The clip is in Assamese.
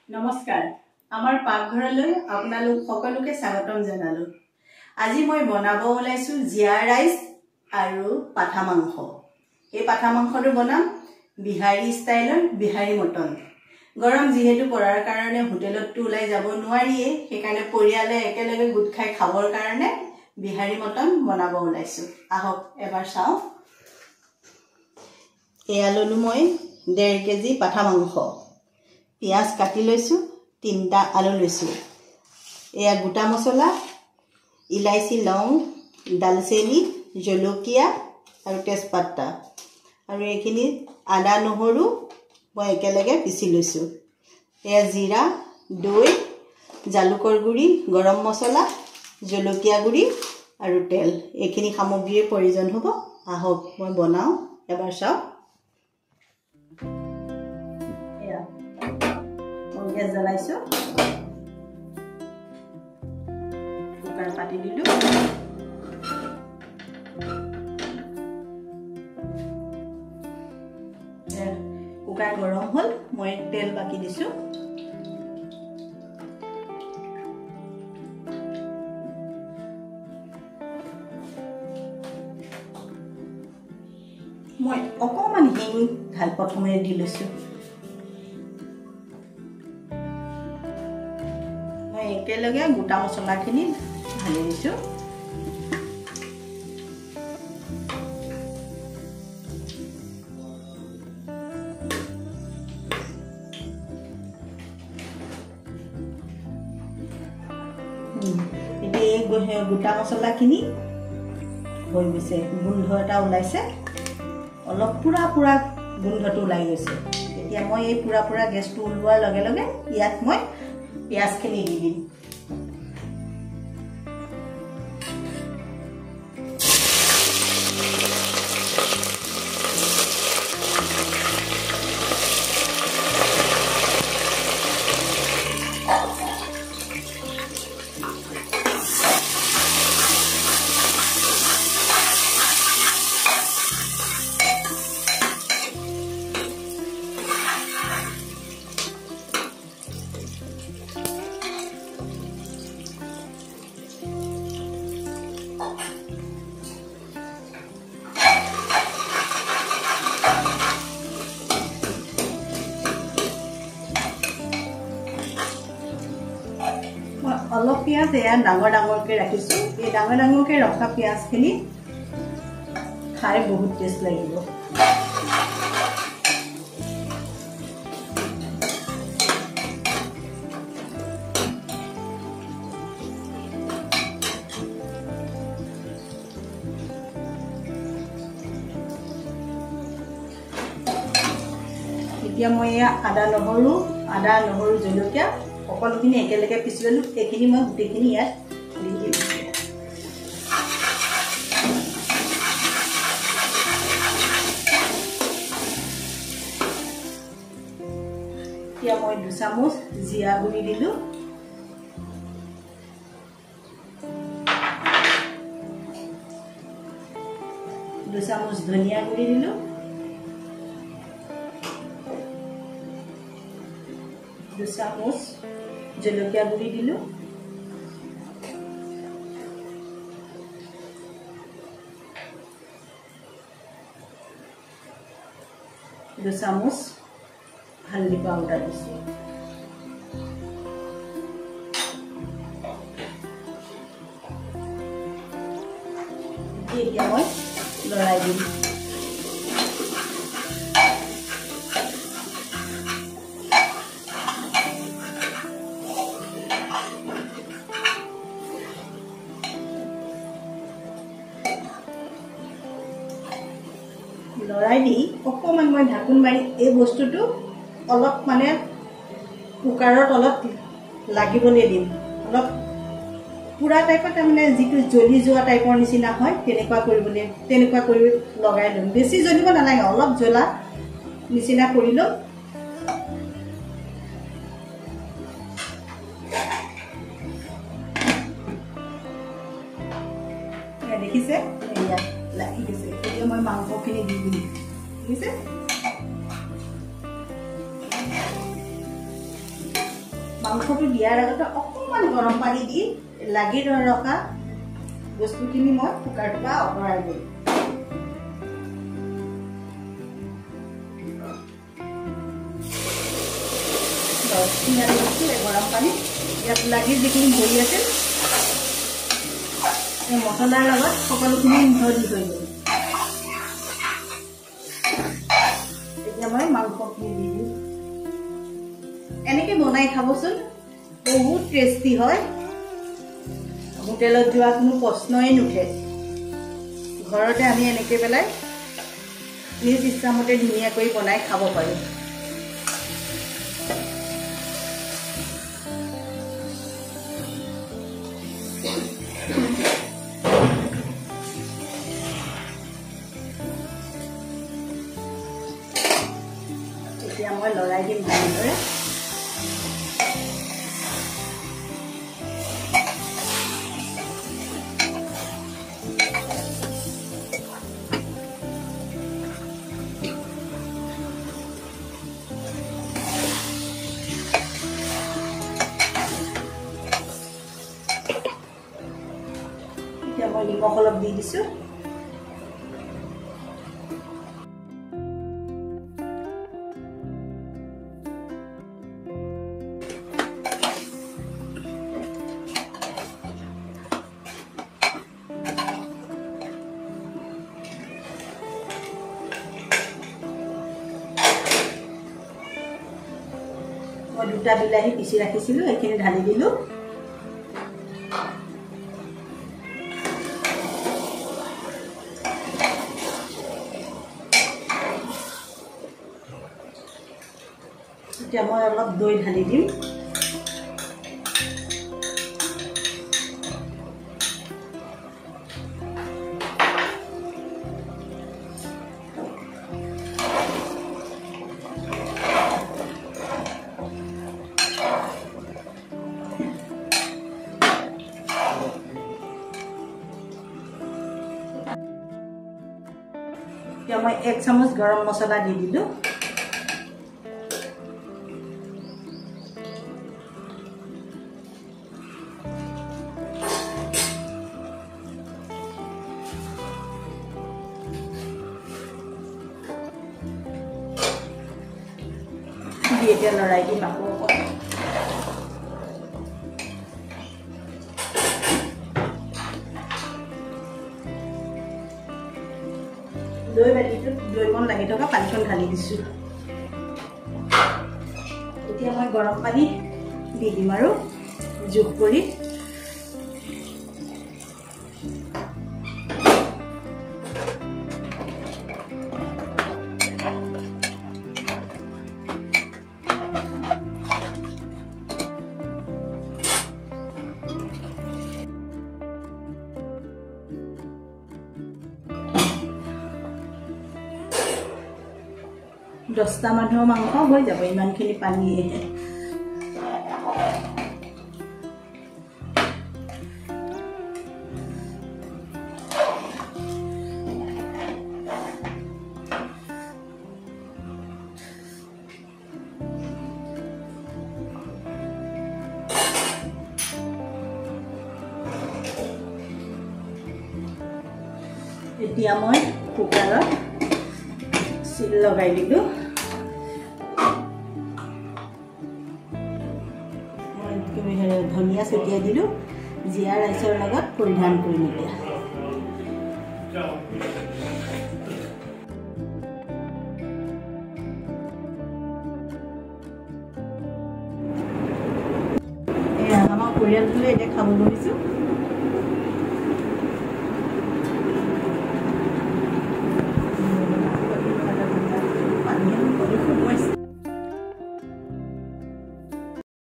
নমস্কাৰ আমাৰ পাকঘৰলৈ আপোনালোক সকলোকে স্বাগতম জনালো আজি মই বনাব ওলাইছো জিয়া ৰাইস আৰু পাঠা মাংস এই পাঠা মাংসটো বনাম বিহাৰী ষ্টাইলৰ বিহাৰী মটন গৰম যেহেতু পৰাৰ কাৰণে হোটেলত তো ওলাই যাব নোৱাৰিয়ে সেইকাৰণে পৰিয়ালে একেলগে গুট খাই খাবৰ কাৰণে বিহাৰী মটন বনাব ওলাইছো আহক এবাৰ চাও এয়া ললো মই 1.5 কেজি পাঠা মাংস পিয়াজ কাটি লৈছো 3টা আলু লৈছো এয়া গোটা মছলা ইলাইচি লং দালচেনি জলকীয়া আৰু তেজপাতা আৰু এখিনি আদা নহৰু মই একেলগে পিছি লৈছো এয়া জিৰা দৈ জালুকৰ গুৰি গৰম মছলা জলকীয়া গুৰি আৰু তেল এখিনি সামগ্ৰীৰ প্ৰয়োজন হ'ব আহক মই বনাও এবাৰ চাও গেছ জ্বলাইছো কুকাৰ পাতি দিলো কুকাৰ গৰম হল মই তেল বাকি দিছো মই অকমান হিং ঢাল প্ৰথমে দি লৈছো একেলগে গোটা মছলাখিনি ঢালি দিছো এই গোটা মছলাখিনি হৈ গৈছে গোন্ধ এটা ওলাইছে অলপ পুৰা গোন্ধটো ওলাই গৈছে এতিয়া মই এই পুৰা গেছটো ওলোৱাৰ লগে লগে ইয়াত মই পিয়াজ খিনি দি দিম অলপ পিয়াজ এয়া ডাঙৰকে ৰাখিছো এই ডাঙৰকে ৰখা পিয়াজখিনি খাই বহুত টেষ্ট লাগিব এতিয়া মই আদা নহৰু জলকীয়া সকলোখিনি একেলগে পিছি ললো এইখিনি মই গোটেইখিনি ইয়াত দি দিম এতিয়া মই 2 চামুচ জিৰা গুৰি দিলো 2 চামুচ ধনিয়া গুৰি দিলো 2 চামুচ জলকীয়া গুৰি দিলো 2 চামুচ হালদি পাউডাৰ দিছো এতিয়া মই লৰাই দিম লৰাই দি অকমান মই ঢাকুন মাৰি এই বস্তুটো অলপ মানে কুকাৰত অলপ লাগিবলৈ দিম অলপ পুৰা টাইপত মানে যিটো জ্বলি যোৱা টাইপৰ নিচিনা হয় তেনেকুৱা কৰি লগাই লম বেছি জ্বলিব নালাগে অলপ জ্বলা নিচিনা কৰি লম দেখিছে এয়া লাগি গৈছে এতিয়া মই মাংসখিনি দি দিম দেখিছে মাংসটো দিয়াৰ আগতে অকণমান গৰম পানী দি লাগি ৰখা বস্তুখিনি মই কুকাৰটোৰ পৰা আঁতৰাই দিম। গৰম পানী ইয়াত লাগি যিখিনি ধৰি আছিল মছলাৰ লগত সকলোখিনি মিহলি হৈ গ'ল। এতিয়া মই মাংসখিনি দি দিম। এনেকে বনাই খাবচোন, বহুত টেষ্টি হয়। হোটেলত যোৱা কোনো প্ৰশ্নই নুঠে। ঘৰতে আমি এনেকৈ পেলাই নিজ ইচ্ছামতে ধুনীয়াকৈ বনাই খাব পাৰোঁ। এতিয়া মই লৰাই দিম ভালদৰে। এতিয়া মই নিমখ অলপ দি দিছোঁ। মই 2টা বিলাহী পিচি ৰাখিছিলোঁ, এইখিনি ঢালি দিলোঁ। এতিয়া মই অলপ দৈ ঢালি দিম। এতিয়া মই 1 চামুচ গৰম মছলা দি দিলোঁ। এতিয়া লৰাই দিম আকৌ অকণ। দৈ বাতিটোত দৈকণ লাগি থকা পানীকণ ঢালি দিছোঁ। এতিয়া মই গৰম পানী দি দিম আৰু জোখ কৰি। দহটা মানুহৰ মাংস হৈ যাব ইমানখিনি পানীয়েহে। এতিয়া মই কুকাৰত চিল লগাই দিলোঁ। ধনিয়া ছটিয়াই দিলোঁ। জীৰা ৰাইচৰ লগত পৰিধান কৰিম এতিয়া। আমাৰ পৰিয়ালটোৱে এতিয়া খাব বহিছোঁ।